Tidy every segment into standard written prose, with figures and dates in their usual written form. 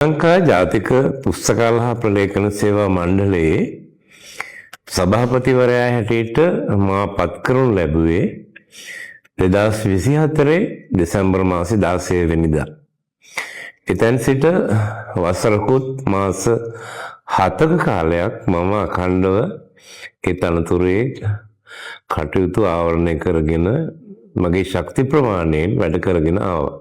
ලංකා ජාතික පුස්තකාල හා ප්‍රලේඛන සේවා මණ්ඩලයේ සභාපතිවරයා හැටියට මා පත් කරනු ලැබුවේ 2024 දෙසැම්බර් මාසේ 16 වෙනිදා. එතෙන් සිට වසරකුත් මාස 7ක කාලයක් මම අඛණ්ඩව ඒ තනතුරේ කටයුතු ආවරණය කරගෙන මගේ ශක්ති ප්‍රමාණයෙන් වැඩ කරගෙන ආවා.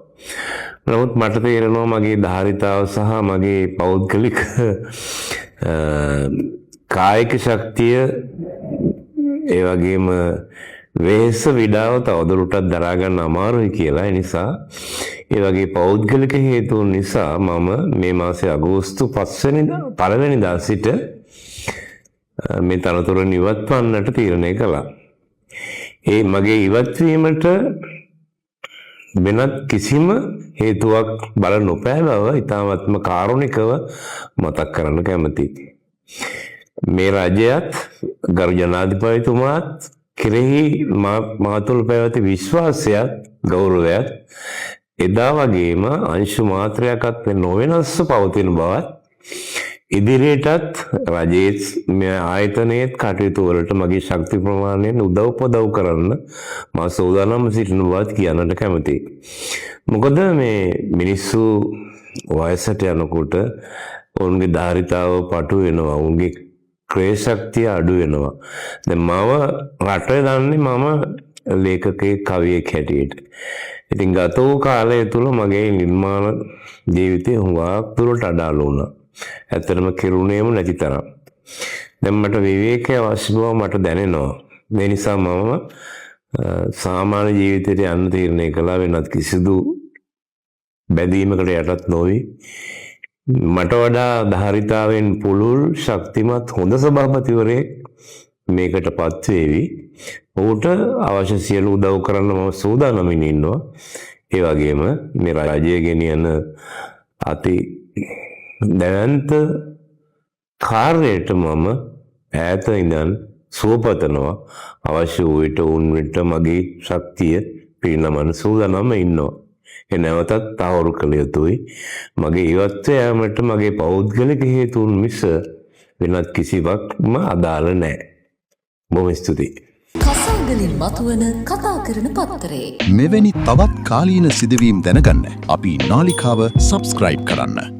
නමුත් මට තේරෙනවා මගේ ධාරිතාව සහ මගේ පෞද්ගලික කායික ශක්තිය ඒ වගේම වෙහෙස විඩාව තවදුරටත් දරා ගන්න අමාරුයි කියලා. ඒ නිසා ඒ වගේ පෞද්ගලික හේතුන් නිසා මම මේ මාසේ අගෝස්තු 5 වෙනිදා 1 වෙනිදා සිට මේ තනතුර නිවත්වන්නට තීරණය කළා. ඒ මගේ ඉවත්වීමට වෙනත් කිසිම හේතුවක් බල නොපෑ බව ඉතාමත්ම කාරුණිකව මතක් කරන්න කැමතියි. මේ රජයත් ගරු ජනාධිපතිතුමාත් කෙරෙහි මා තුළ පැවති විශ්වාසයත් ගෞරවයත් එදා වගේම අංශු මාත්‍රයක්වත් නොවෙනස්ව පවතින බවත් ඉදිරියටත් රජයේ මේ ආයතනයේත් කටයුතු වලට මගේ ශක්ති ප්‍රමාණයෙන් උදව් කරන්න මා සූදානම් සිටින බවත් කියන්නට කැමතියි. මොකද මේ මිනිස්සු වයසට යනකොට ඔවුන්ගේ ධාරිතාව පටු වෙනවා, ඔවුන්ගේ ක්‍රේ ශක්තිය අඩු වෙනවා. දැන් මම රටේ දන්නේ මම ලේඛකයෙක් කවියෙක් හැටියට. ඉතින් ගත වූ කාලය තුල මගේ නිර්මාණ ජීවිතය හුඟක් දුරට අඩාල වුණා. ඇත්තටම කිරුණේම නැති තරම්. දැන් මට විවේකයේ අවශ්‍ය බව මට දැනෙනවා. ඒ නිසා මම සාමාන්‍ය ජීවිතයට යන්න තීරණය කළා. වෙනත් කිසිදු බැඳීමකට යටත් නොවි මට වඩා ධාරිතාවෙන් පුළුල් ශක්තිමත් හොඳ සභාපතිවරයෙක් මේකටපත් වේවි. ඔහුට අවශ්‍ය සියලු උදව් කරන්න මම සූදානම්ින් ඉන්නවා. ඒ වගේම මේ රාජ්‍ය ගෙනියන අති දැවැන්ත කාර්යයට මම ඈත ඉඳන් සුවපතනවා. අවශ්‍ය වූ විට උන් විට මගේ ශක්තිය පිරිනමන සූදානම්ම ඉන්නවා. ඒ නැවතත් තහවුරු කළ යුතුයි. මගේ ඉවත්ව යාමට මගේ පෞද්ගලික හේතුන් මිස වෙනත් කිසිවක්ම අදාළ නැහැ. බොහොම ස්තුතියි. කසාගලින් මතුවන කතා කරන පත්තරේ මෙවැනි තවත් කාලීන සිදුවීම් දැනගන්න අපි නාලිකාව සබ්ස්ක්‍රයිබ් කරන්න.